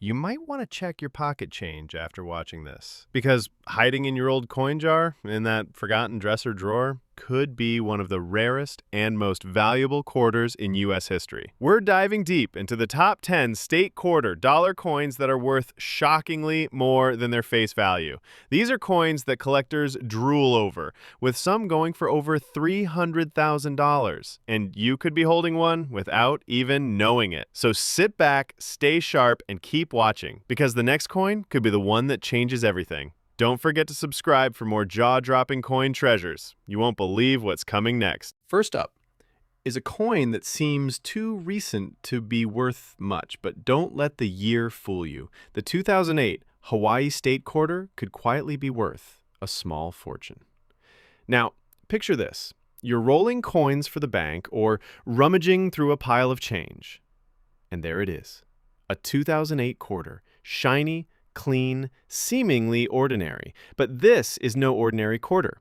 You might want to check your pocket change after watching this, because hiding in your old coin jar in that forgotten dresser drawer could be one of the rarest and most valuable quarters in U.S. history. We're diving deep into the top 10 state quarter dollar coins that are worth shockingly more than their face value. These are coins that collectors drool over, with some going for over $300,000, and you could be holding one without even knowing it. So sit back, stay sharp, and keep watching, because the next coin could be the one that changes everything. Don't forget to subscribe for more jaw-dropping coin treasures. You won't believe what's coming next. First up is a coin that seems too recent to be worth much, but don't let the year fool you. The 2008 Hawaii State Quarter could quietly be worth a small fortune. Now, picture this. You're rolling coins for the bank or rummaging through a pile of change. And there it is. A 2008 quarter, shiny, clean, seemingly ordinary. But this is no ordinary quarter.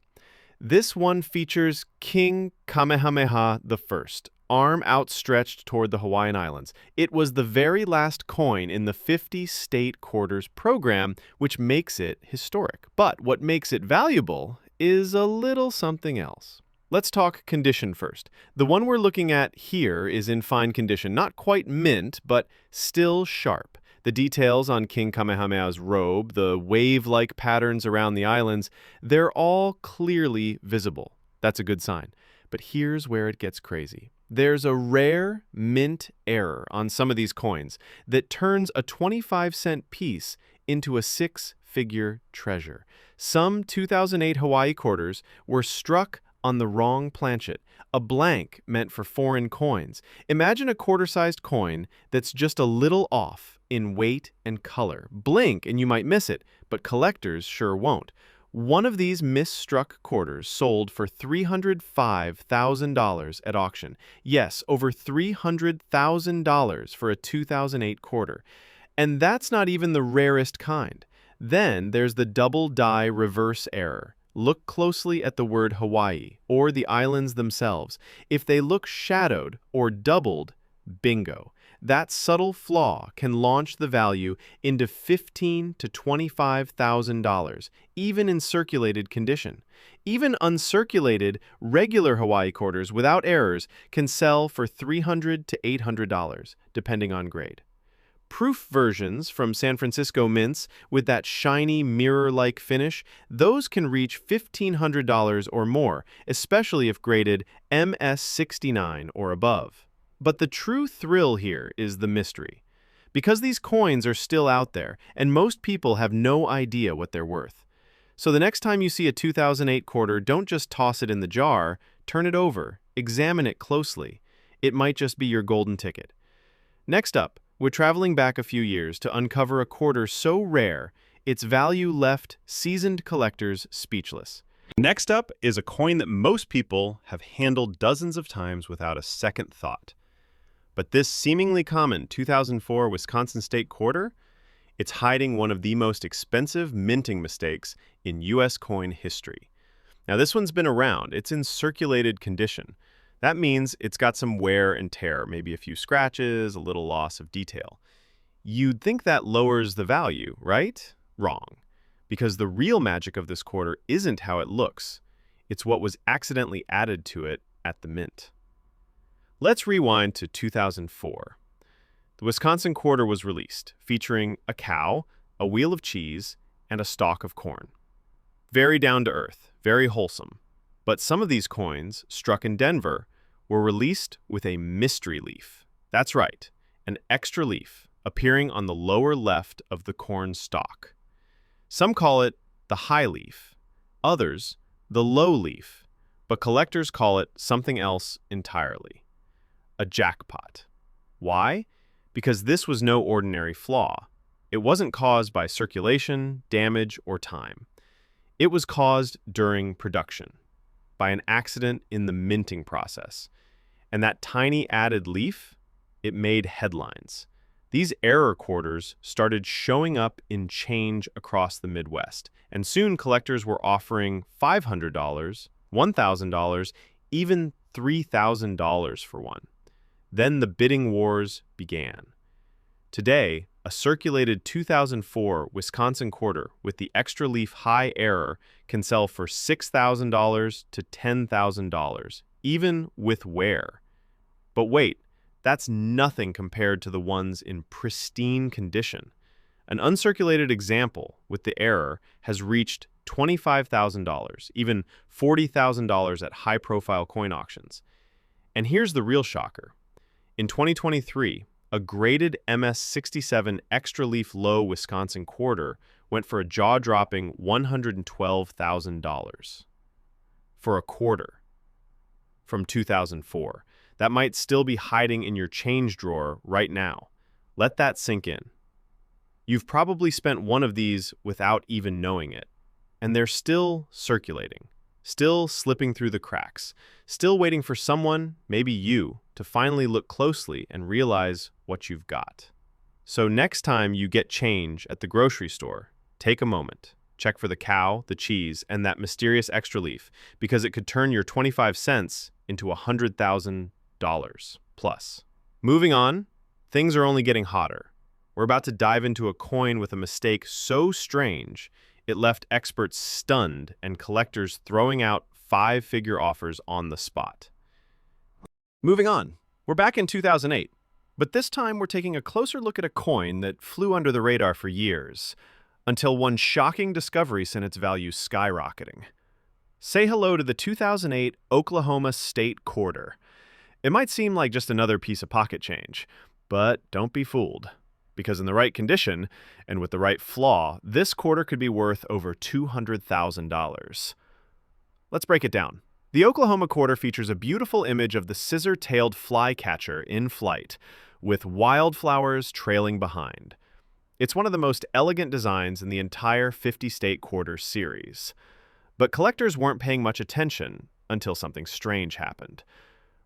This one features King Kamehameha I, arm outstretched toward the Hawaiian Islands. It was the very last coin in the 50 state quarters program, which makes it historic. But what makes it valuable is a little something else. Let's talk condition first. The one we're looking at here is in fine condition, not quite mint, but still sharp. The details on King Kamehameha's robe, the wave-like patterns around the islands, they're all clearly visible. That's a good sign. But here's where it gets crazy. There's a rare mint error on some of these coins that turns a 25-cent piece into a six-figure treasure. Some 2008 Hawaii quarters were struck on the wrong planchet, a blank meant for foreign coins. Imagine a quarter-sized coin that's just a little off in weight and color. Blink and you might miss it, but collectors sure won't. One of these misstruck quarters sold for $305,000 at auction. Yes, over $300,000 for a 2008 quarter. And that's not even the rarest kind. Then there's the double die reverse error. Look closely at the word Hawaii, or the islands themselves. If they look shadowed or doubled, bingo. That subtle flaw can launch the value into $15,000 to $25,000, even in circulated condition. Even uncirculated, regular Hawaii quarters without errors can sell for $300 to $800, depending on grade. Proof versions from San Francisco mints with that shiny mirror-like finish, those can reach $1,500 or more, especially if graded MS69 or above. But the true thrill here is the mystery. Because these coins are still out there, and most people have no idea what they're worth. So the next time you see a 2008 quarter, don't just toss it in the jar, turn it over, examine it closely. It might just be your golden ticket. Next up, we're traveling back a few years to uncover a quarter so rare, its value left seasoned collectors speechless. Next up is a coin that most people have handled dozens of times without a second thought. But this seemingly common 2004 Wisconsin State quarter, it's hiding one of the most expensive minting mistakes in U.S. coin history. Now this one's been around, it's in circulated condition. That means it's got some wear and tear, maybe a few scratches, a little loss of detail. You'd think that lowers the value, right? Wrong. Because the real magic of this quarter isn't how it looks. It's what was accidentally added to it at the mint. Let's rewind to 2004. The Wisconsin quarter was released, featuring a cow, a wheel of cheese, and a stalk of corn. Very down to earth, very wholesome. But some of these coins, struck in Denver, were released with a mystery leaf. That's right, an extra leaf appearing on the lower left of the corn stalk. Some call it the high leaf, others the low leaf, but collectors call it something else entirely. A jackpot. Why? Because this was no ordinary flaw. It wasn't caused by circulation, damage, or time. It was caused during production, by an accident in the minting process. And that tiny added leaf, it made headlines. These error quarters started showing up in change across the Midwest, and soon collectors were offering $500, $1,000, even $3,000 for one. Then the bidding wars began. Today, a circulated 2004 Wisconsin quarter with the extra leaf high error can sell for $6,000 to $10,000, even with wear. But wait, that's nothing compared to the ones in pristine condition. An uncirculated example with the error has reached $25,000, even $40,000 at high-profile coin auctions. And here's the real shocker. In 2023, a graded MS-67 extra leaf low Wisconsin quarter went for a jaw-dropping $112,000 for a quarter from 2004. That might still be hiding in your change drawer right now. Let that sink in. You've probably spent one of these without even knowing it, and they're still circulating, still slipping through the cracks, still waiting for someone, maybe you, to finally look closely and realize what you've got. So next time you get change at the grocery store, take a moment. Check for the cow, the cheese, and that mysterious extra leaf, because it could turn your 25 cents into $100,000 plus. Moving on, things are only getting hotter. We're about to dive into a coin with a mistake so strange, it left experts stunned and collectors throwing out five-figure offers on the spot. Moving on, we're back in 2008, but this time we're taking a closer look at a coin that flew under the radar for years, until one shocking discovery sent its value skyrocketing. Say hello to the 2008 Oklahoma State Quarter. It might seem like just another piece of pocket change, but don't be fooled. Because in the right condition, and with the right flaw, this quarter could be worth over $200,000. Let's break it down. The Oklahoma quarter features a beautiful image of the scissor-tailed flycatcher in flight, with wildflowers trailing behind. It's one of the most elegant designs in the entire 50-state quarter series. But collectors weren't paying much attention until something strange happened.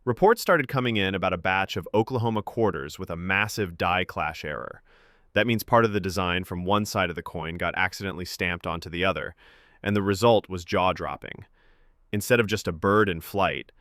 Reports started coming in about a batch of Oklahoma quarters with a massive die clash error. That means part of the design from one side of the coin got accidentally stamped onto the other, and the result was jaw-dropping. Instead of just a bird in flight,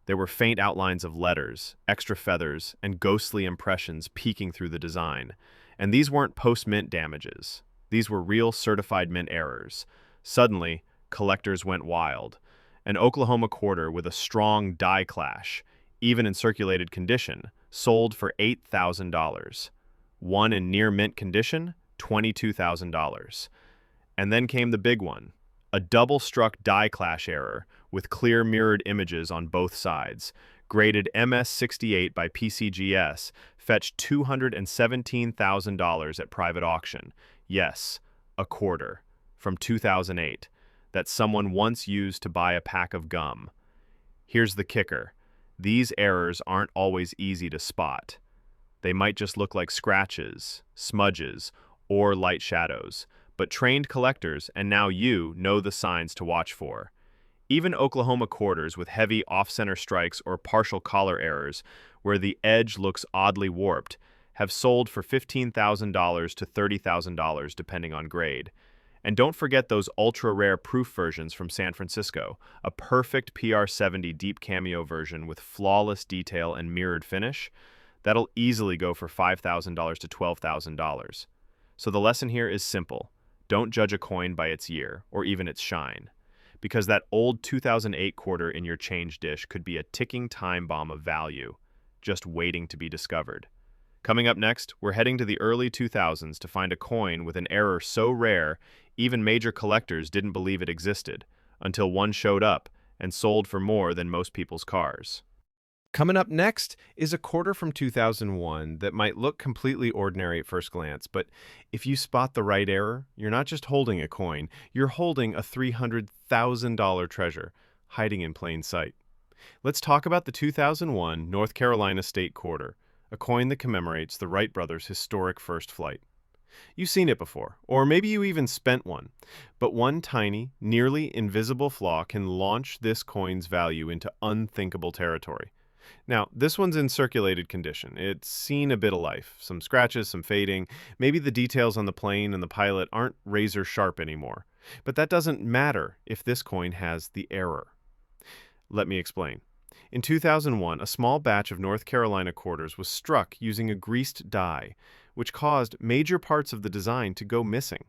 there were faint outlines of letters, extra feathers, and ghostly impressions peeking through the design. And these weren't post-mint damages. These were real certified mint errors. Suddenly, collectors went wild. An Oklahoma quarter with a strong die clash, even in circulated condition, sold for $8,000. One in near mint condition, $22,000. And then came the big one, a double-struck die clash error with clear mirrored images on both sides. Graded MS-68 by PCGS, fetched $217,000 at private auction. Yes, a quarter, from 2008, that someone once used to buy a pack of gum. Here's the kicker. These errors aren't always easy to spot. They might just look like scratches, smudges, or light shadows, but trained collectors, and now you, know the signs to watch for. Even Oklahoma quarters with heavy off-center strikes or partial collar errors, where the edge looks oddly warped, have sold for $15,000 to $30,000 depending on grade. And don't forget those ultra-rare proof versions from San Francisco, a perfect PR70 deep cameo version with flawless detail and mirrored finish. That'll easily go for $5,000 to $12,000. So the lesson here is simple. Don't judge a coin by its year, or even its shine. Because that old 2008 quarter in your change dish could be a ticking time bomb of value, just waiting to be discovered. Coming up next, we're heading to the early 2000s to find a coin with an error so rare, even major collectors didn't believe it existed, until one showed up and sold for more than most people's cars. Coming up next is a quarter from 2001 that might look completely ordinary at first glance, but if you spot the right error, you're not just holding a coin, you're holding a $300,000 treasure hiding in plain sight. Let's talk about the 2001 North Carolina State Quarter, a coin that commemorates the Wright brothers' historic first flight. You've seen it before, or maybe you even spent one, but one tiny, nearly invisible flaw can launch this coin's value into unthinkable territory. Now, this one's in circulated condition. It's seen a bit of life, some scratches, some fading. Maybe the details on the plane and the pilot aren't razor sharp anymore. But that doesn't matter if this coin has the error. Let me explain. In 2001, a small batch of North Carolina quarters was struck using a greased die, which caused major parts of the design to go missing.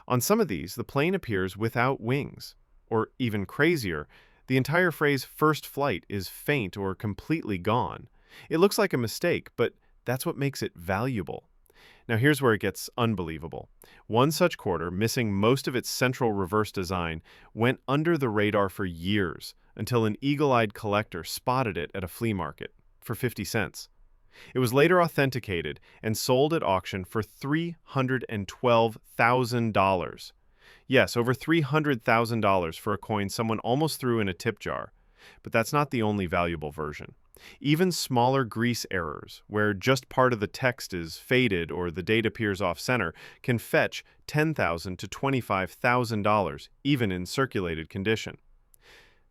On some of these, the plane appears without wings. Or even crazier, the entire phrase first flight is faint or completely gone. It looks like a mistake, but that's what makes it valuable. Now here's where it gets unbelievable. One such quarter, missing most of its central reverse design, went under the radar for years until an eagle-eyed collector spotted it at a flea market for 50 cents. It was later authenticated and sold at auction for $312,000. Yes, over $300,000 for a coin someone almost threw in a tip jar. But that's not the only valuable version. Even smaller grease errors, where just part of the text is faded or the date appears off-center, can fetch $10,000 to $25,000, even in circulated condition.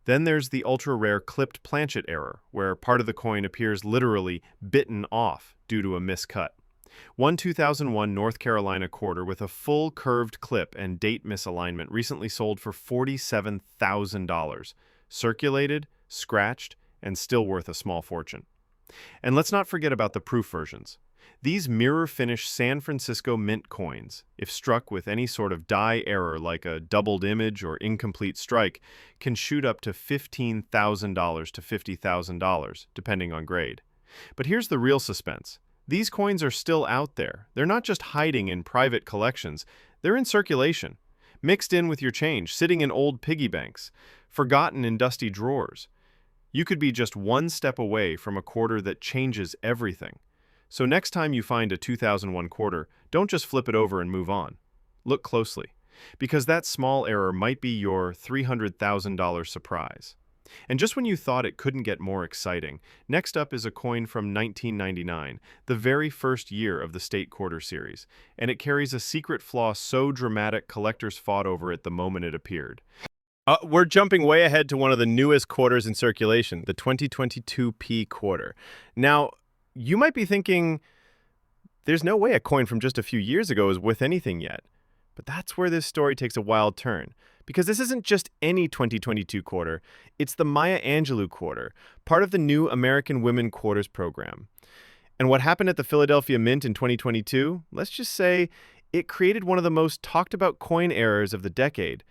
Then there's the ultra-rare clipped planchet error, where part of the coin appears literally bitten off due to a miscut. One 2001 North Carolina quarter with a full curved clip and date misalignment recently sold for $47,000. Circulated, scratched, and still worth a small fortune. And let's not forget about the proof versions. These mirror-finish San Francisco mint coins, if struck with any sort of die error like a doubled image or incomplete strike, can shoot up to $15,000 to $50,000, depending on grade. But here's the real suspense. These coins are still out there. They're not just hiding in private collections. They're in circulation, mixed in with your change, sitting in old piggy banks, forgotten in dusty drawers. You could be just one step away from a quarter that changes everything. So next time you find a 2001 quarter, don't just flip it over and move on. Look closely, because that small error might be your $300,000 surprise. And just when you thought it couldn't get more exciting, next up is a coin from 1999, the very first year of the State Quarter series, and it carries a secret flaw so dramatic collectors fought over it the moment it appeared. We're jumping way ahead to one of the newest quarters in circulation, the 2022 P quarter. Now, you might be thinking, there's no way a coin from just a few years ago is worth anything yet. But that's where this story takes a wild turn. Because this isn't just any 2022 quarter, it's the Maya Angelou quarter, part of the new American Women Quarters program. And what happened at the Philadelphia Mint in 2022? Let's just say it created one of the most talked about coin errors of the decade.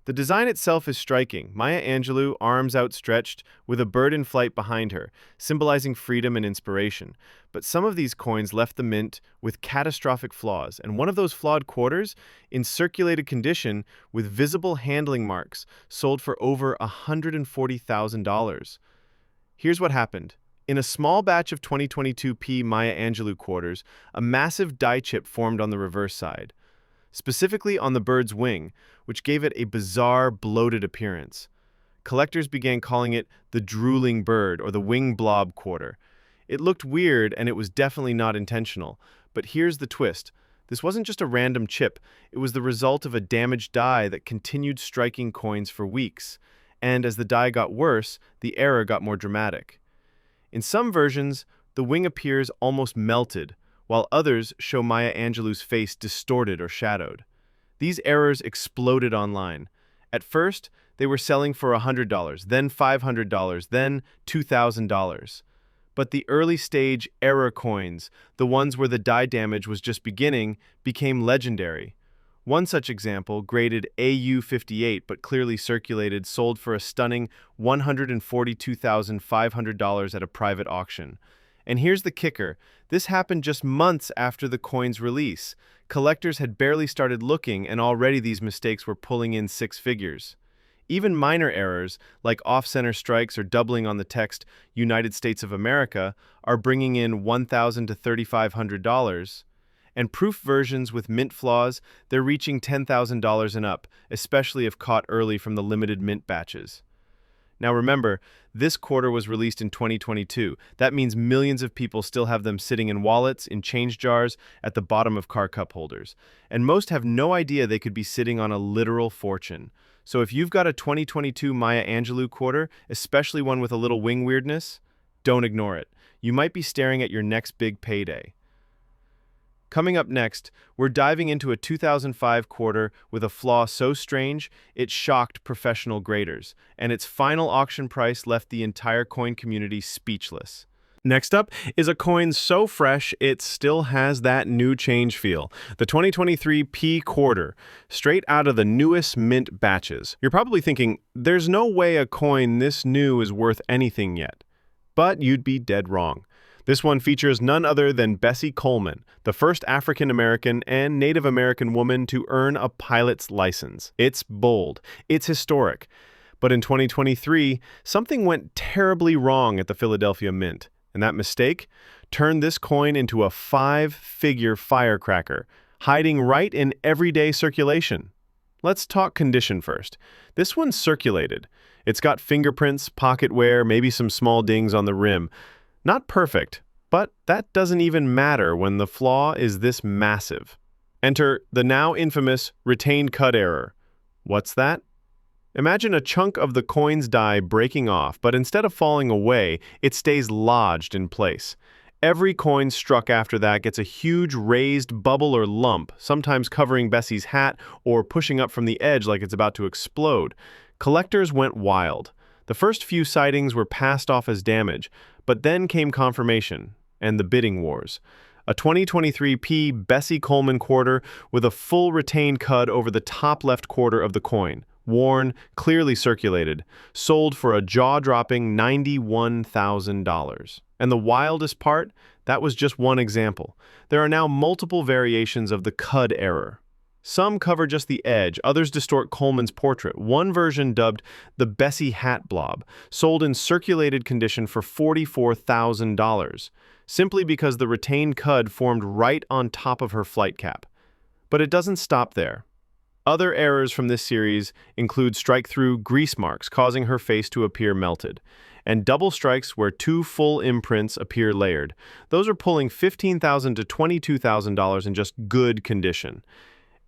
The design itself is striking. Maya Angelou, arms outstretched, with a bird in flight behind her, symbolizing freedom and inspiration. But some of these coins left the mint with catastrophic flaws, and one of those flawed quarters, in circulated condition with visible handling marks, sold for over $140,000. Here's what happened. In a small batch of 2022 P Maya Angelou quarters, a massive die chip formed on the reverse side, specifically on the bird's wing, which gave it a bizarre, bloated appearance. Collectors began calling it the drooling bird or the wing blob quarter. It looked weird, and it was definitely not intentional. But here's the twist. This wasn't just a random chip. It was the result of a damaged die that continued striking coins for weeks. And as the die got worse, the error got more dramatic. In some versions, the wing appears almost melted, while others show Maya Angelou's face distorted or shadowed. These errors exploded online. At first, they were selling for $100, then $500, then $2,000. But the early-stage error coins, the ones where the die damage was just beginning, became legendary. One such example, graded AU58 but clearly circulated, sold for a stunning $142,500 at a private auction. And here's the kicker. This happened just months after the coin's release. Collectors had barely started looking, and already these mistakes were pulling in six figures. Even minor errors, like off-center strikes or doubling on the text United States of America, are bringing in $1,000 to $3,500. And proof versions with mint flaws, they're reaching $10,000 and up, especially if caught early from the limited mint batches. Now remember, this quarter was released in 2022. That means millions of people still have them sitting in wallets, in change jars, at the bottom of car cup holders. And most have no idea they could be sitting on a literal fortune. So if you've got a 2022 Maya Angelou quarter, especially one with a little wing weirdness, don't ignore it. You might be staring at your next big payday. Coming up next, we're diving into a 2005 quarter with a flaw so strange it shocked professional graders, and its final auction price left the entire coin community speechless. Next up is a coin so fresh it still has that new change feel. The 2023 P quarter, straight out of the newest mint batches. You're probably thinking, there's no way a coin this new is worth anything yet. But you'd be dead wrong. This one features none other than Bessie Coleman, the first African-American and Native American woman to earn a pilot's license. It's bold. It's historic. But in 2023, something went terribly wrong at the Philadelphia Mint. And that mistake turned this coin into a 5-figure firecracker, hiding right in everyday circulation. Let's talk condition first. This one's circulated. It's got fingerprints, pocket wear, maybe some small dings on the rim. Not perfect, but that doesn't even matter when the flaw is this massive. Enter the now infamous retained cut error. What's that? Imagine a chunk of the coin's die breaking off, but instead of falling away, it stays lodged in place. Every coin struck after that gets a huge raised bubble or lump, sometimes covering Bessie's hat or pushing up from the edge like it's about to explode. Collectors went wild. The first few sightings were passed off as damage, but then came confirmation and the bidding wars. A 2023 P Bessie Coleman quarter with a full retained cut over the top left quarter of the coin. Worn, clearly circulated, sold for a jaw-dropping $91,000. And the wildest part, that was just one example. There are now multiple variations of the cud error. Some cover just the edge, others distort Coleman's portrait. One version, dubbed the Bessie Hat Blob, sold in circulated condition for $44,000, simply because the retained cud formed right on top of her flight cap. But it doesn't stop there. Other errors from this series include strike-through grease marks causing her face to appear melted, and double strikes where 2 full imprints appear layered. Those are pulling $15,000 to $22,000 in just good condition.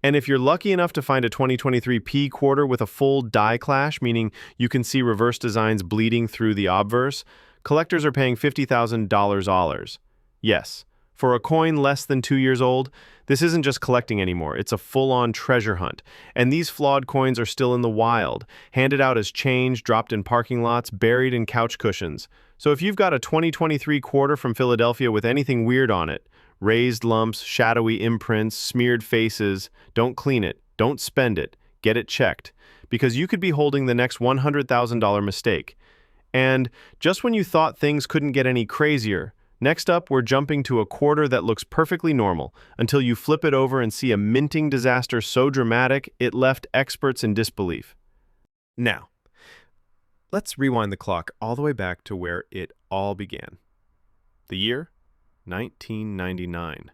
And if you're lucky enough to find a 2023 P quarter with a full die clash, meaning you can see reverse designs bleeding through the obverse, collectors are paying $50,000. Yes, for a coin less than 2 years old, this isn't just collecting anymore, it's a full-on treasure hunt. And these flawed coins are still in the wild, handed out as change, dropped in parking lots, buried in couch cushions. So if you've got a 2023 quarter from Philadelphia with anything weird on it, raised lumps, shadowy imprints, smeared faces, don't clean it, don't spend it, get it checked, because you could be holding the next $100,000 mistake. And just when you thought things couldn't get any crazier, next up, we're jumping to a quarter that looks perfectly normal until you flip it over and see a minting disaster so dramatic it left experts in disbelief. Now, let's rewind the clock all the way back to where it all began. The year? 1999.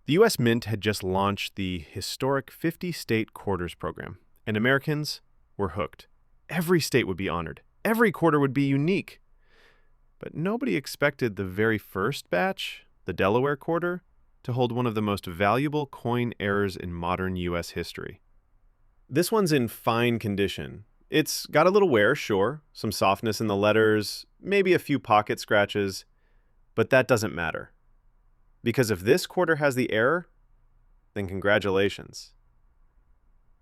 The U.S. Mint had just launched the historic 50-state quarters program, and Americans were hooked. Every state would be honored. Every quarter would be unique. But nobody expected the very first batch, the Delaware quarter, to hold one of the most valuable coin errors in modern U.S. history. This one's in fine condition. It's got a little wear, sure, some softness in the letters, maybe a few pocket scratches, but that doesn't matter. Because if this quarter has the error, then congratulations.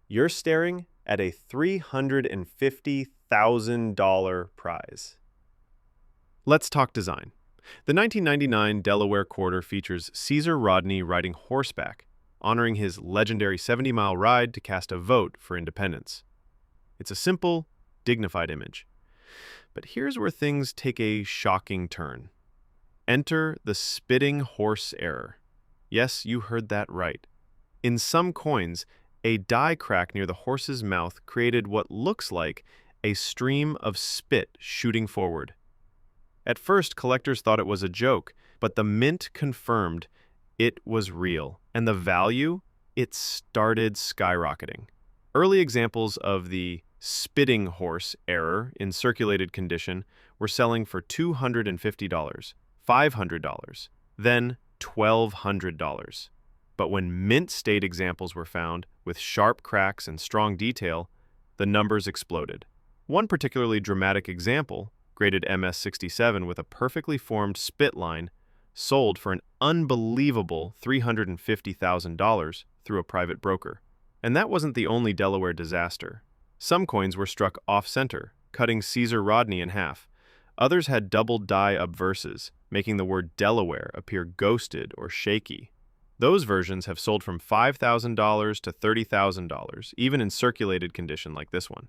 You're staring at a $350,000 prize. Let's talk design. The 1999 Delaware quarter features Caesar Rodney riding horseback, honoring his legendary 70-mile ride to cast a vote for independence. It's a simple, dignified image. But here's where things take a shocking turn. Enter the spitting horse error. Yes, you heard that right. In some coins, a die crack near the horse's mouth created what looks like a stream of spit shooting forward. At first, collectors thought it was a joke, but the mint confirmed it was real, and the value, it started skyrocketing. Early examples of the spitting horse error in circulated condition were selling for $250, $500, then $1,200. But when mint state examples were found with sharp cracks and strong detail, the numbers exploded. One particularly dramatic example, graded MS-67 with a perfectly formed spit line, sold for an unbelievable $350,000 through a private broker. And that wasn't the only Delaware disaster. Some coins were struck off-center, cutting Caesar Rodney in half. Others had double die obverses, making the word Delaware appear ghosted or shaky. Those versions have sold from $5,000 to $30,000, even in circulated condition like this one.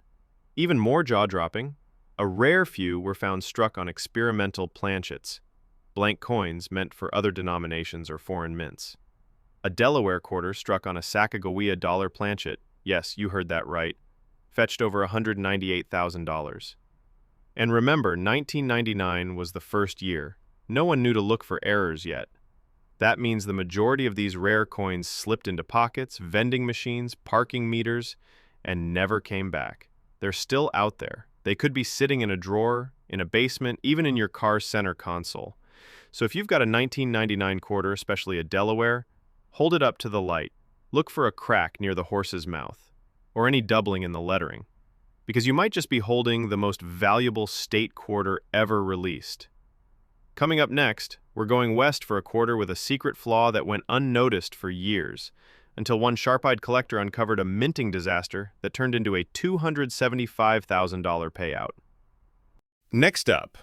Even more jaw-dropping, a rare few were found struck on experimental planchets, blank coins meant for other denominations or foreign mints. A Delaware quarter struck on a Sacagawea dollar planchet, yes, you heard that right, fetched over $198,000. And remember, 1999 was the first year. No one knew to look for errors yet. That means the majority of these rare coins slipped into pockets, vending machines, parking meters, and never came back. They're still out there. They could be sitting in a drawer, in a basement, even in your car's center console. So if you've got a 1999 quarter, especially a Delaware, hold it up to the light. Look for a crack near the horse's mouth, or any doubling in the lettering, because you might just be holding the most valuable state quarter ever released. Coming up next, we're going west for a quarter with a secret flaw that went unnoticed for years, until one sharp-eyed collector uncovered a minting disaster that turned into a $275,000 payout. Next up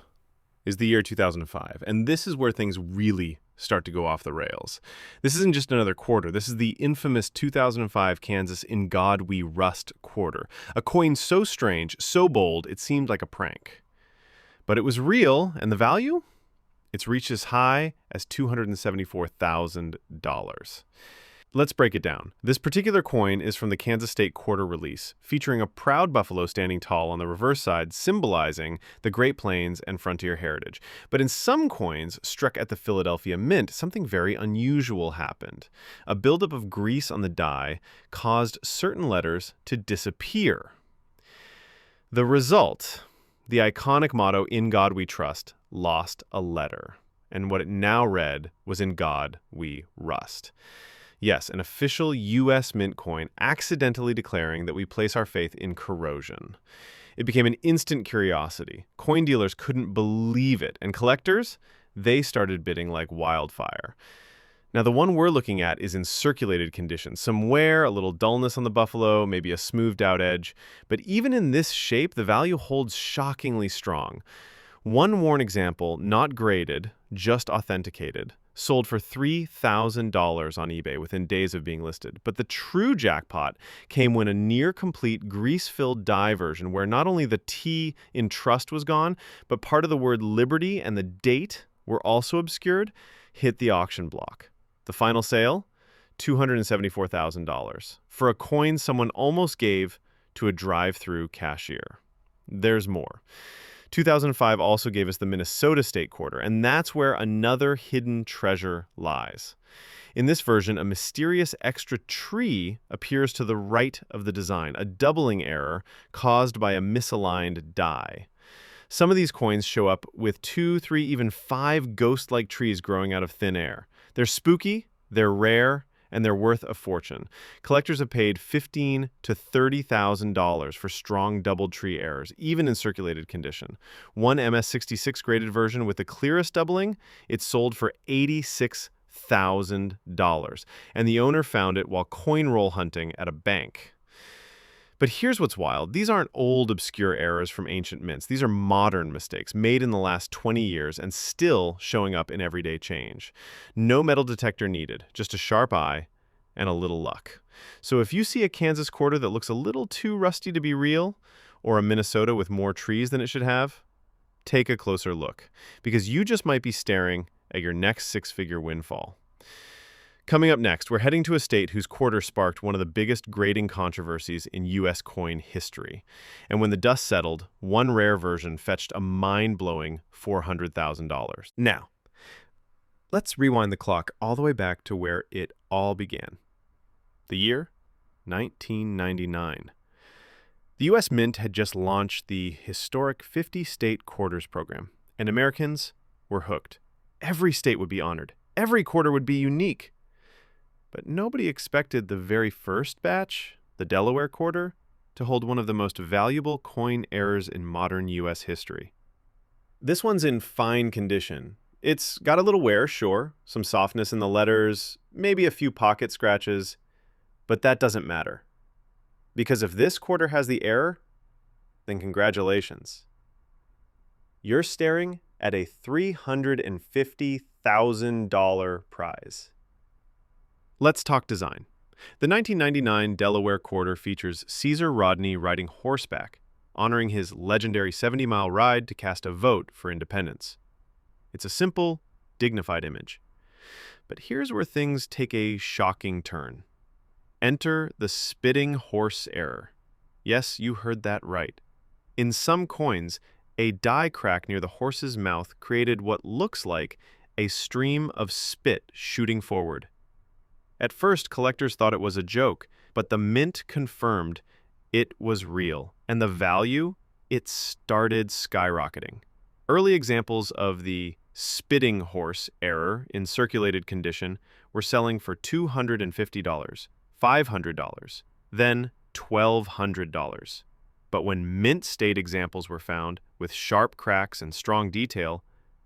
is the year 2005, and this is where things really start to go off the rails. This isn't just another quarter. This is the infamous 2005 Kansas In God We Rust quarter, a coin so strange, so bold, it seemed like a prank. But it was real, and the value? It's reached as high as $274,000. Let's break it down. This particular coin is from the Kansas State quarter release, featuring a proud buffalo standing tall on the reverse side, symbolizing the Great Plains and frontier heritage. But in some coins struck at the Philadelphia Mint, something very unusual happened. A buildup of grease on the die caused certain letters to disappear. The result, the iconic motto, "In God We Trust," lost a letter, and what it now read was, "In God We Rust." Yes, an official U.S. mint coin accidentally declaring that we place our faith in corrosion. It became an instant curiosity. Coin dealers couldn't believe it, and collectors, they started bidding like wildfire. Now, the one we're looking at is in circulated condition. Some wear, a little dullness on the buffalo, maybe a smoothed out edge. But even in this shape, the value holds shockingly strong. One worn example, not graded, just authenticated, sold for $3,000 on eBay within days of being listed. But the true jackpot came when a near-complete grease-filled die version, where not only the T in trust was gone, but part of the word liberty and the date were also obscured, hit the auction block. The final sale? $274,000 for a coin someone almost gave to a drive-through cashier. There's more. 2005 also gave us the Minnesota State quarter, and that's where another hidden treasure lies. In this version, a mysterious extra tree appears to the right of the design, a doubling error caused by a misaligned die. Some of these coins show up with 2, 3, even 5 ghost-like trees growing out of thin air. They're spooky, they're rare, and they're worth a fortune. Collectors have paid $15,000 to $30,000 for strong double tree errors, even in circulated condition. One MS-66 graded version with the clearest doubling, it sold for $86,000, and the owner found it while coin roll hunting at a bank. But here's what's wild. These aren't old, obscure errors from ancient mints. These are modern mistakes made in the last 20 years and still showing up in everyday change. No metal detector needed, just a sharp eye and a little luck. So if you see a Kansas quarter that looks a little too rusty to be real, or a Minnesota with more trees than it should have, take a closer look, because you just might be staring at your next six-figure windfall. Coming up next, we're heading to a state whose quarter sparked one of the biggest grading controversies in U.S. coin history. And when the dust settled, one rare version fetched a mind-blowing $400,000. Now, let's rewind the clock all the way back to where it all began. The year? 1999. The U.S. Mint had just launched the historic 50-state quarters program, and Americans were hooked. Every state would be honored. Every quarter would be unique. But nobody expected the very first batch, the Delaware quarter, to hold one of the most valuable coin errors in modern U.S. history. This one's in fine condition. It's got a little wear, sure, some softness in the letters, maybe a few pocket scratches, but that doesn't matter. Because if this quarter has the error, then congratulations. You're staring at a $350,000 prize. Let's talk design. The 1999 Delaware quarter features Caesar Rodney riding horseback, honoring his legendary 70-mile ride to cast a vote for independence. It's a simple, dignified image. But here's where things take a shocking turn. Enter the spitting horse error. Yes, you heard that right. In some coins, a die crack near the horse's mouth created what looks like a stream of spit shooting forward. At first, collectors thought it was a joke, but the mint confirmed it was real, and the value, it started skyrocketing. Early examples of the spitting horse error in circulated condition were selling for $250, $500, then $1,200. But when mint-state examples were found with sharp cracks and strong detail,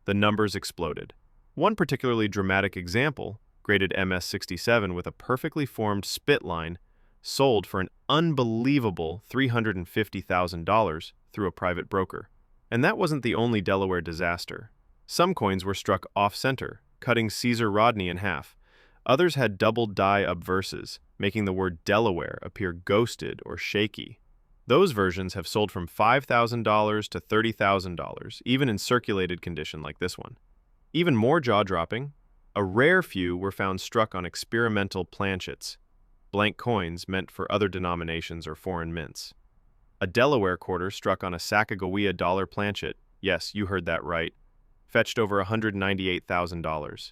the numbers exploded. One particularly dramatic example, graded MS-67 with a perfectly formed spit line, sold for an unbelievable $350,000 through a private broker. And that wasn't the only Delaware disaster. Some coins were struck off-center, cutting Caesar Rodney in half. Others had double die obverses, making the word Delaware appear ghosted or shaky. Those versions have sold from $5,000 to $30,000, even in circulated condition like this one. Even more jaw-dropping, a rare few were found struck on experimental planchets, blank coins meant for other denominations or foreign mints. A Delaware quarter struck on a Sacagawea dollar planchet, yes, you heard that right, fetched over $198,000.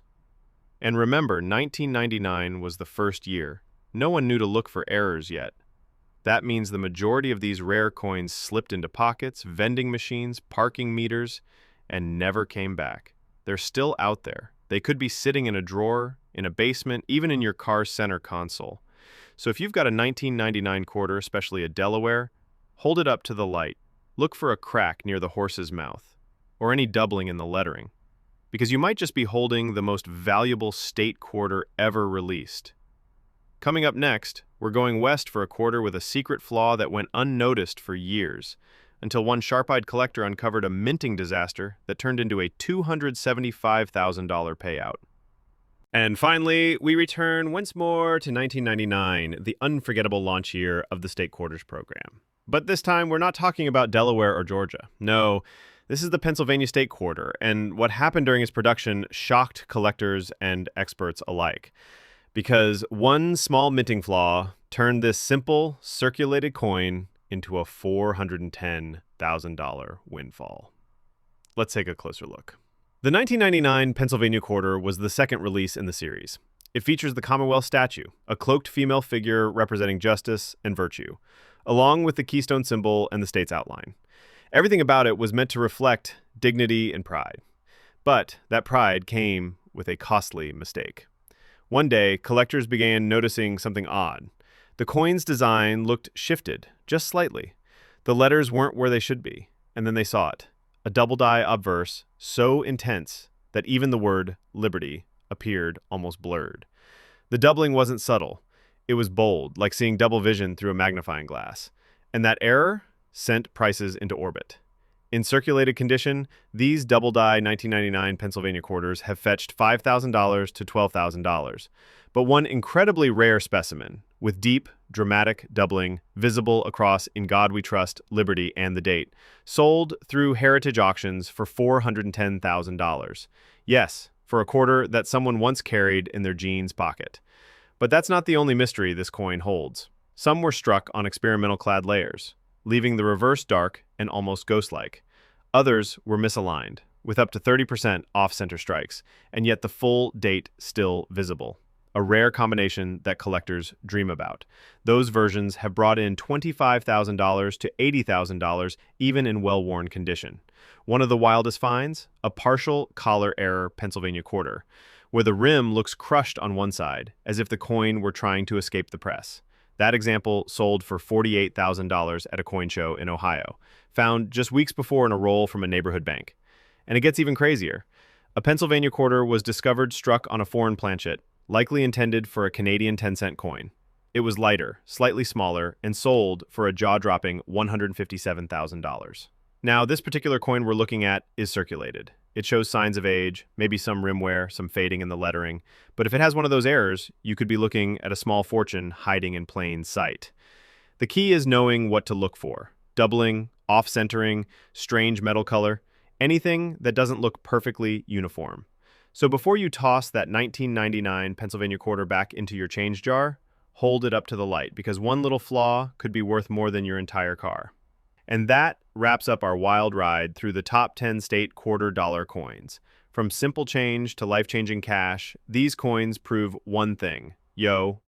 And remember, 1999 was the first year. No one knew to look for errors yet. That means the majority of these rare coins slipped into pockets, vending machines, parking meters, and never came back. They're still out there. They could be sitting in a drawer, in a basement, even in your car's center console. So if you've got a 1999 quarter, especially a Delaware, hold it up to the light. Look for a crack near the horse's mouth, or any doubling in the lettering, because you might just be holding the most valuable state quarter ever released. Coming up next, we're going west for a quarter with a secret flaw that went unnoticed for years, until one sharp-eyed collector uncovered a minting disaster that turned into a $275,000 payout. And finally, we return once more to 1999, the unforgettable launch year of the state quarters program. But this time, we're not talking about Delaware or Georgia. No, this is the Pennsylvania state quarter, and what happened during its production shocked collectors and experts alike. Because one small minting flaw turned this simple, circulated coin into a $410,000 windfall. Let's take a closer look. The 1999 Pennsylvania quarter was the second release in the series. It features the Commonwealth statue, a cloaked female figure representing justice and virtue, along with the keystone symbol and the state's outline. Everything about it was meant to reflect dignity and pride. But that pride came with a costly mistake. One day, collectors began noticing something odd. The coin's design looked shifted, just slightly. The letters weren't where they should be, and then they saw it. A double die obverse so intense that even the word liberty appeared almost blurred. The doubling wasn't subtle. It was bold, like seeing double vision through a magnifying glass. And that error sent prices into orbit. In circulated condition, these double-die 1999 Pennsylvania quarters have fetched $5,000 to $12,000. But one incredibly rare specimen, with deep, dramatic doubling, visible across In God We Trust, Liberty, and the date, sold through heritage auctions for $410,000. Yes, for a quarter that someone once carried in their jeans pocket. But that's not the only mystery this coin holds. Some were struck on experimental clad layers, leaving the reverse dark and almost ghost-like. Others were misaligned, with up to 30% off-center strikes, and yet the full date still visible. A rare combination that collectors dream about. Those versions have brought in $25,000 to $80,000 even in well-worn condition. One of the wildest finds? A partial collar error Pennsylvania quarter, where the rim looks crushed on one side, as if the coin were trying to escape the press. That example sold for $48,000 at a coin show in Ohio, found just weeks before in a roll from a neighborhood bank. And it gets even crazier. A Pennsylvania quarter was discovered struck on a foreign planchet, likely intended for a Canadian 10-cent coin. It was lighter, slightly smaller, and sold for a jaw-dropping $157,000. Now, this particular coin we're looking at is circulated. It shows signs of age, maybe some rim wear, some fading in the lettering. But if it has one of those errors, you could be looking at a small fortune hiding in plain sight. The key is knowing what to look for. Doubling, off-centering, strange metal color, anything that doesn't look perfectly uniform. So before you toss that 1999 Pennsylvania quarter back into your change jar, hold it up to the light because one little flaw could be worth more than your entire car. And that wraps up our wild ride through the top 10 state $quarter coins. From simple change to life-changing cash, these coins prove one thing. Yo,